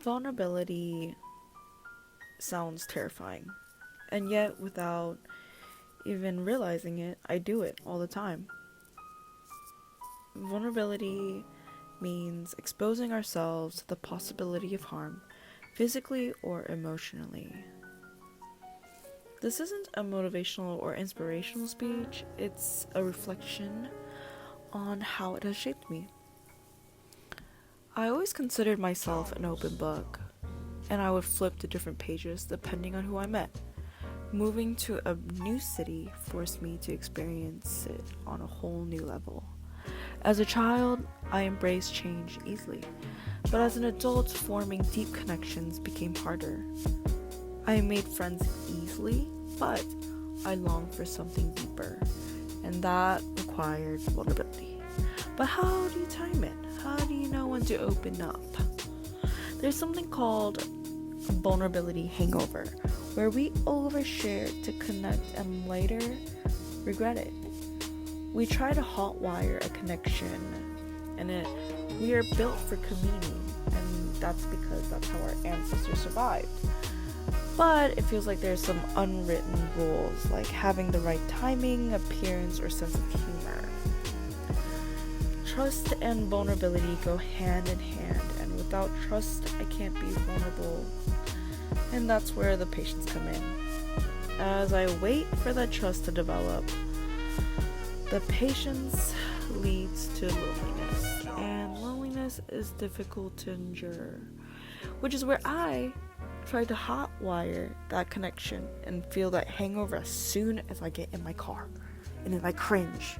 Vulnerability sounds terrifying, and yet, without even realizing it, I do it all the time. Vulnerability means exposing ourselves to the possibility of harm, physically or emotionally. This isn't a motivational or inspirational speech, it's a reflection on how it has shaped me. I always considered myself an open book, and I would flip to different pages depending on who I met. Moving to a new city forced me to experience it on a whole new level. As a child, I embraced change easily, but as an adult, forming deep connections became harder. I made friends easily, but I longed for something deeper, and that required vulnerability. But how do you time it? How do you know when to open up? There's something called vulnerability hangover, where we overshare to connect and later regret it. We try to hotwire a connection, and we are built for community, and that's because that's how our ancestors survived. But it feels like there's some unwritten rules, like having the right timing, appearance, or sense of humor. Trust and vulnerability go hand in hand, and without trust, I can't be vulnerable. And that's where the patience come in. As I wait for that trust to develop, the patience leads to loneliness, and loneliness is difficult to endure, which is where I try to hotwire that connection and feel that hangover as soon as I get in my car, and then I cringe.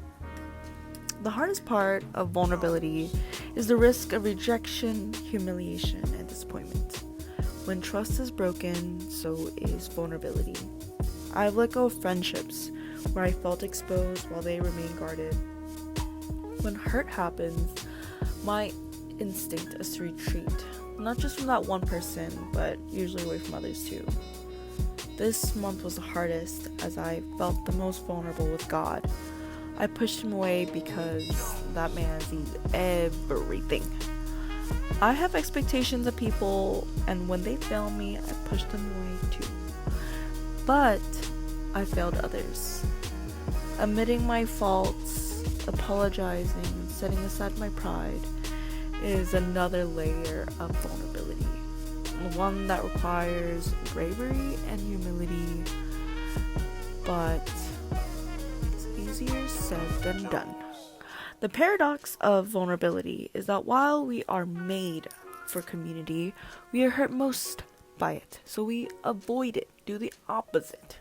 The hardest part of vulnerability is the risk of rejection, humiliation, and disappointment. When trust is broken, so is vulnerability. I've let go of friendships where I felt exposed while they remained guarded. When hurt happens, my instinct is to retreat, not just from that one person, but usually away from others too. This month was the hardest as I felt the most vulnerable with God. I pushed him away because that man sees everything. I have expectations of people, and when they fail me, I push them away too. But I failed others. Admitting my faults, apologizing, and setting aside my pride is another layer of vulnerability. One that requires bravery and humility, but it's easier said than done. The paradox of vulnerability is that while we are made for community, we are hurt most by it, so we avoid it, do the opposite.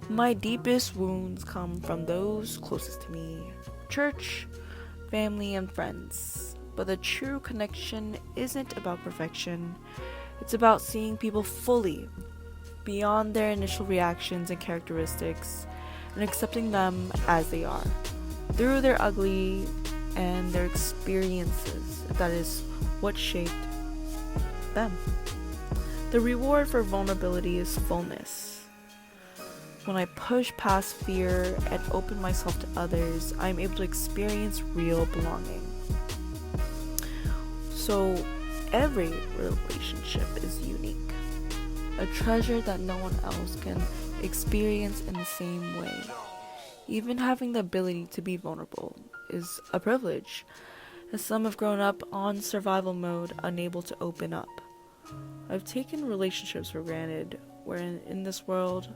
My deepest wounds come from those closest to me, church, family, and friends. But the true connection isn't about perfection. It's about seeing people fully, beyond their initial reactions and characteristics, and accepting them as they are, through their ugly and their experiences. That is what shaped them. The reward for vulnerability is fullness. When I push past fear and open myself to others, I'm able to experience real belonging. So, every relationship is unique, a treasure that no one else can experience in the same way. Even having the ability to be vulnerable is a privilege, as some have grown up on survival mode, unable to open up. I've taken relationships for granted, where in this world,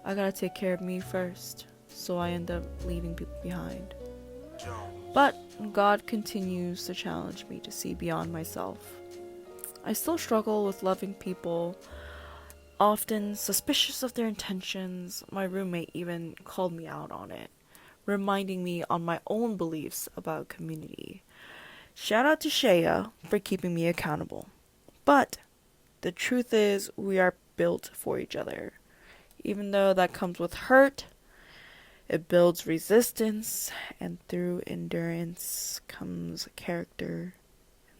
I gotta take care of me first, so I end up leaving people behind. But God continues to challenge me to see beyond myself. I still struggle with loving people, often suspicious of their intentions. My roommate even called me out on it, reminding me on my own beliefs about community. Shout out to Shaya for keeping me accountable. But the truth is, we are built for each other. Even though that comes with hurt, it builds resistance, and through endurance comes character,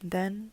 and then